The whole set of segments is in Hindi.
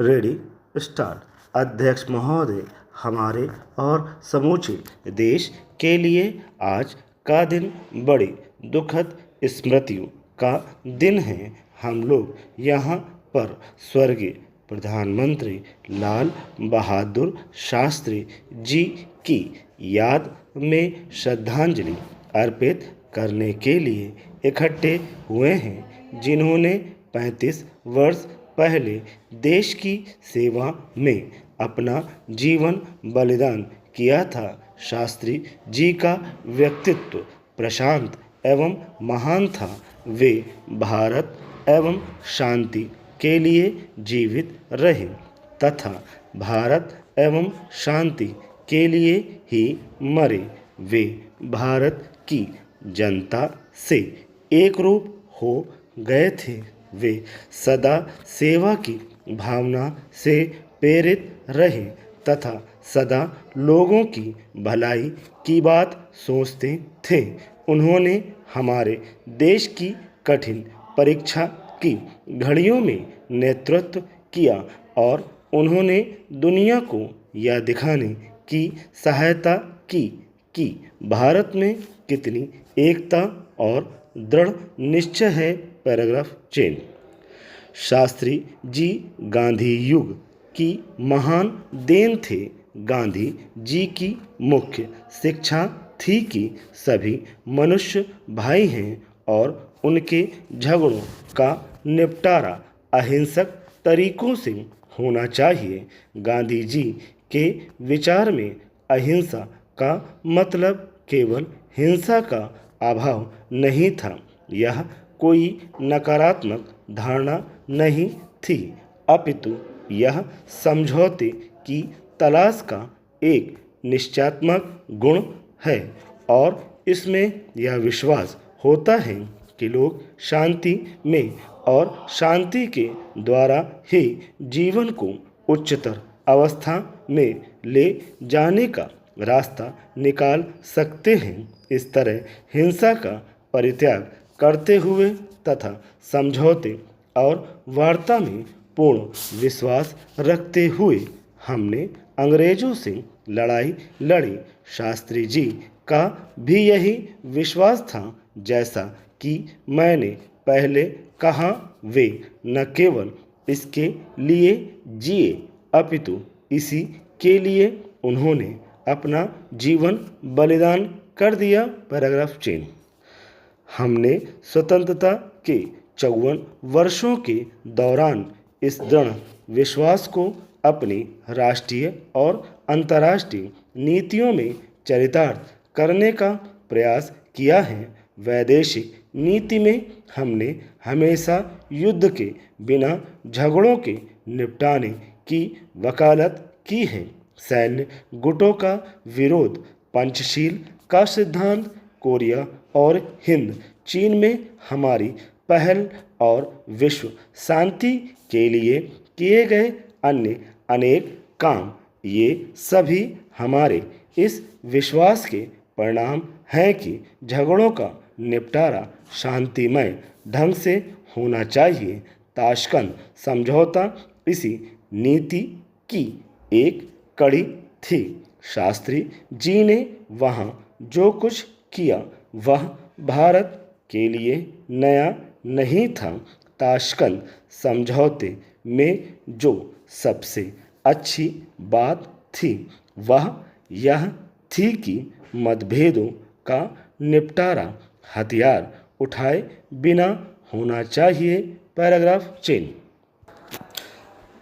Ready start. अध्यक्ष महोदय, हमारे और समूचे देश के लिए आज का दिन बड़ी दुखद स्मृतियों का दिन है। हम लोग यहाँ पर स्वर्गीय प्रधानमंत्री लाल बहादुर शास्त्री जी की याद में श्रद्धांजलि अर्पित करने के लिए इकट्ठे हुए हैं, जिन्होंने 35 वर्ष पहले देश की सेवा में अपना जीवन बलिदान किया था। शास्त्री जी का व्यक्तित्व प्रशांत एवं महान था। वे भारत एवं शांति के लिए जीवित रहे तथा भारत एवं शांति के लिए ही मरे। वे भारत की जनता से एकरूप हो गए थे। वे सदा सेवा की भावना से प्रेरित रहे तथा सदा लोगों की भलाई की बात सोचते थे। उन्होंने हमारे देश की कठिन परीक्षा की घड़ियों में नेतृत्व किया और उन्होंने दुनिया को यह दिखाने की सहायता की कि भारत में कितनी एकता और दृढ़ निश्चय है। पैराग्राफ चेन। शास्त्री जी गांधी युग की महान देन थे। गांधी जी की मुख्य शिक्षा थी कि सभी मनुष्य भाई हैं और उनके झगड़ों का निपटारा अहिंसक तरीकों से होना चाहिए। गांधी जी के विचार में अहिंसा का मतलब केवल हिंसा का अभाव नहीं था। यह कोई नकारात्मक धारणा नहीं थी, अपितु यह समझौते की तलाश का एक निश्चयात्मक गुण है और इसमें यह विश्वास होता है कि लोग शांति में और शांति के द्वारा ही जीवन को उच्चतर अवस्था में ले जाने का रास्ता निकाल सकते हैं। इस तरह हिंसा का परित्याग करते हुए तथा समझौते और वार्ता में पूर्ण विश्वास रखते हुए हमने अंग्रेजों से लड़ाई लड़ी। शास्त्री जी का भी यही विश्वास था। जैसा कि मैंने पहले कहा, वे न केवल इसके लिए जिए अपितु इसी के लिए उन्होंने अपना जीवन बलिदान कर दिया। Paragraph chain. हमने स्वतंत्रता के 54 वर्षों के दौरान इस दृढ़ विश्वास को अपनी राष्ट्रीय और अंतर्राष्ट्रीय नीतियों में चरितार्थ करने का प्रयास किया है। वैदेशिक नीति में हमने हमेशा युद्ध के बिना झगड़ों के निपटाने की वकालत की है। सैन्य गुटों का विरोध, पंचशील का सिद्धांत, कोरिया और हिंद चीन में हमारी पहल और विश्व शांति के लिए किए गए अन्य अनेक काम, ये सभी हमारे इस विश्वास के परिणाम हैं कि झगड़ों का निपटारा शांतिमय ढंग से होना चाहिए। ताशकंद समझौता इसी नीति की एक कड़ी थी। शास्त्री जी ने वहाँ जो कुछ किया वह भारत के लिए नया नहीं था। ताशकंद समझौते में जो सबसे अच्छी बात थी वह यह थी कि मतभेदों का निपटारा हथियार उठाए बिना होना चाहिए। Paragraph chain.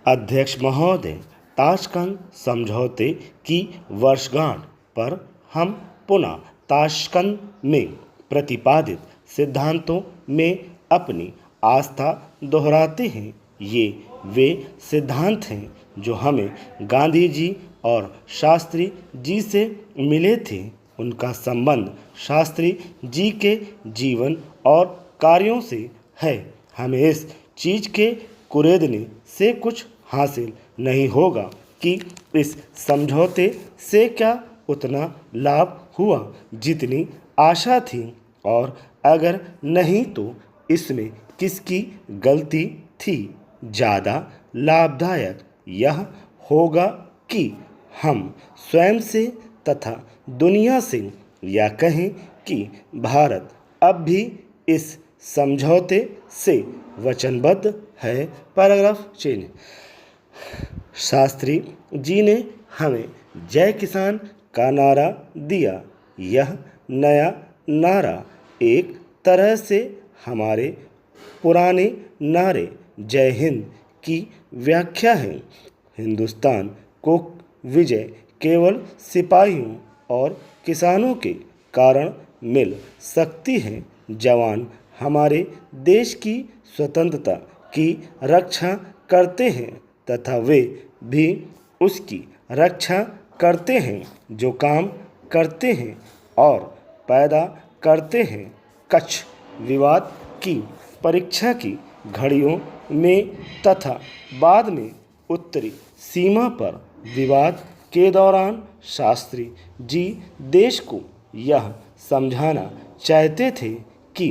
अध्यक्ष महोदय, ताशकंद समझौते की वर्षगांठ पर हम पुनः ताशकंद में प्रतिपादित सिद्धांतों में अपनी आस्था दोहराते हैं। ये वे सिद्धांत हैं जो हमें गांधी जी और शास्त्री जी से मिले थे। उनका संबंध शास्त्री जी के जीवन और कार्यों से है। हमें इस चीज़ के कुरेदने से कुछ हासिल नहीं होगा कि इस समझौते से क्या उतना लाभ हुआ जितनी आशा थी, और अगर नहीं तो इसमें किसकी गलती थी। ज़्यादा लाभदायक यह होगा कि हम स्वयं से तथा दुनिया से, या कहें कि भारत अब भी इस समझौते से वचनबद्ध है। Paragraph change. शास्त्री जी ने हमें जय किसान का नारा दिया। यह नया नारा एक तरह से हमारे पुराने नारे जय हिंद की व्याख्या है। हिंदुस्तान को विजय केवल सिपाहियों और किसानों के कारण मिल सकती है। जवान हमारे देश की स्वतंत्रता की रक्षा करते हैं तथा वे भी उसकी रक्षा करते हैं जो काम करते हैं और पैदा करते हैं। कच्छ विवाद की परीक्षा की घड़ियों में तथा बाद में उत्तरी सीमा पर विवाद के दौरान शास्त्री जी देश को यह समझाना चाहते थे कि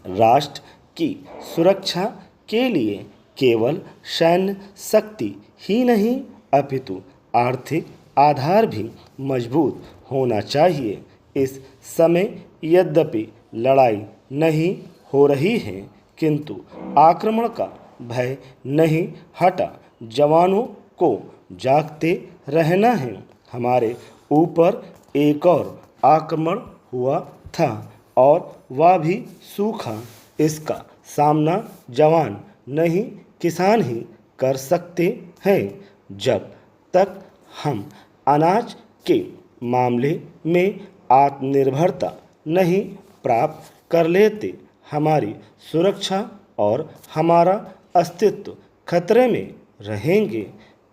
राष्ट्र की सुरक्षा के लिए केवल सैन्य शक्ति ही नहीं अपितु आर्थिक आधार भी मजबूत होना चाहिए। इस समय यद्यपि लड़ाई नहीं हो रही है किंतु आक्रमण का भय नहीं हटा। जवानों को जागते रहना है। हमारे ऊपर एक और आक्रमण हुआ था और वह भी सूखा। इसका सामना जवान नहीं किसान ही कर सकते हैं। जब तक हम अनाज के मामले में आत्मनिर्भरता नहीं प्राप्त कर लेते हमारी सुरक्षा और हमारा अस्तित्व खतरे में रहेंगे।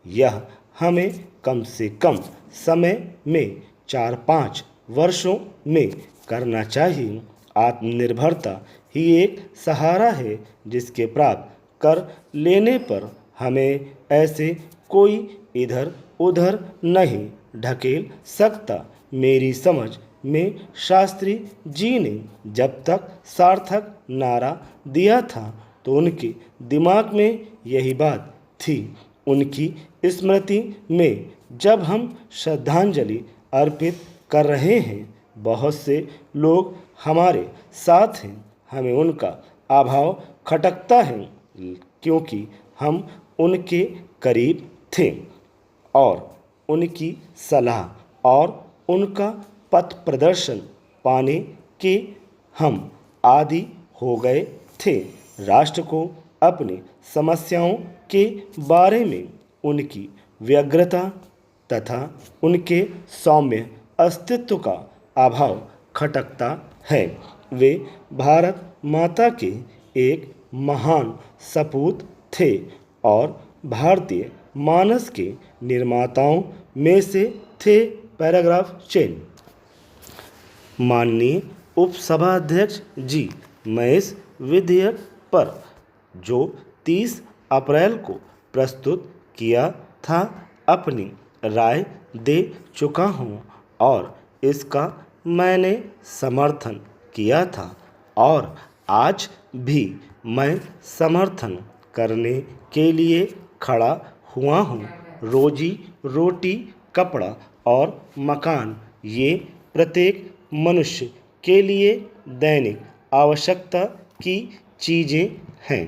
यह हमें कम से कम समय में 4-5 वर्षों में करना चाहिए। आत्मनिर्भरता ही एक सहारा है जिसके प्राप्त कर लेने पर हमें ऐसे कोई इधर उधर नहीं ढकेल सकता। मेरी समझ में शास्त्री जी ने जब तक सार्थक नारा दिया था तो उनके दिमाग में यही बात थी। उनकी स्मृति में जब हम श्रद्धांजलि अर्पित कर रहे हैं बहुत से लोग हमारे साथ हैं। हमें उनका अभाव खटकता है क्योंकि हम उनके करीब थे और उनकी सलाह और उनका पथ प्रदर्शन पाने के हम आदी हो गए थे। राष्ट्र को अपनी समस्याओं के बारे में उनकी व्यग्रता तथा उनके सौम्य अस्तित्व का अभाव खटकता है। वे भारत माता के एक महान सपूत थे और भारतीय मानस के निर्माताओं में से थे। Paragraph change. माननीय उपसभाध्यक्ष जी, मैं इस विधेयक पर जो 30 अप्रैल को प्रस्तुत किया था अपनी राय दे चुका हूँ और इसका मैंने समर्थन किया था और आज भी मैं समर्थन करने के लिए खड़ा हुआ हूँ। रोजी रोटी, कपड़ा और मकान ये प्रत्येक मनुष्य के लिए दैनिक आवश्यकता की चीज़ें हैं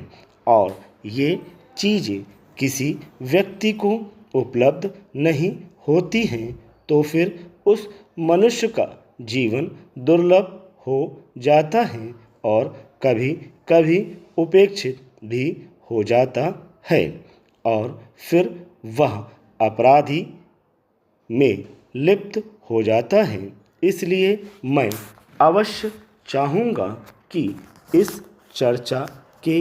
और ये चीज़ें किसी व्यक्ति को उपलब्ध नहीं होती हैं तो फिर उस मनुष्य का जीवन दुर्लभ हो जाता है और कभी कभी उपेक्षित भी हो जाता है और फिर वह अपराधी में लिप्त हो जाता है। इसलिए मैं अवश्य चाहूँगा कि इस चर्चा के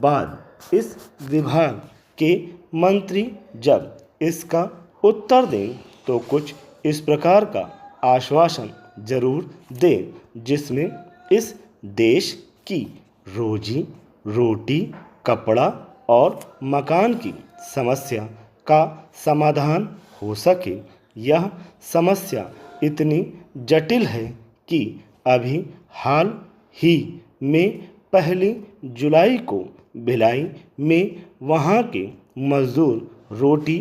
बाद इस विभाग के मंत्री जब इसका उत्तर दें तो कुछ इस प्रकार का आश्वासन जरूर दें जिसमें इस देश की रोजी रोटी, कपड़ा और मकान की समस्या का समाधान हो सके। यह समस्या इतनी जटिल है कि अभी हाल ही में 1 जुलाई को भिलाई में वहाँ के मजदूर रोटी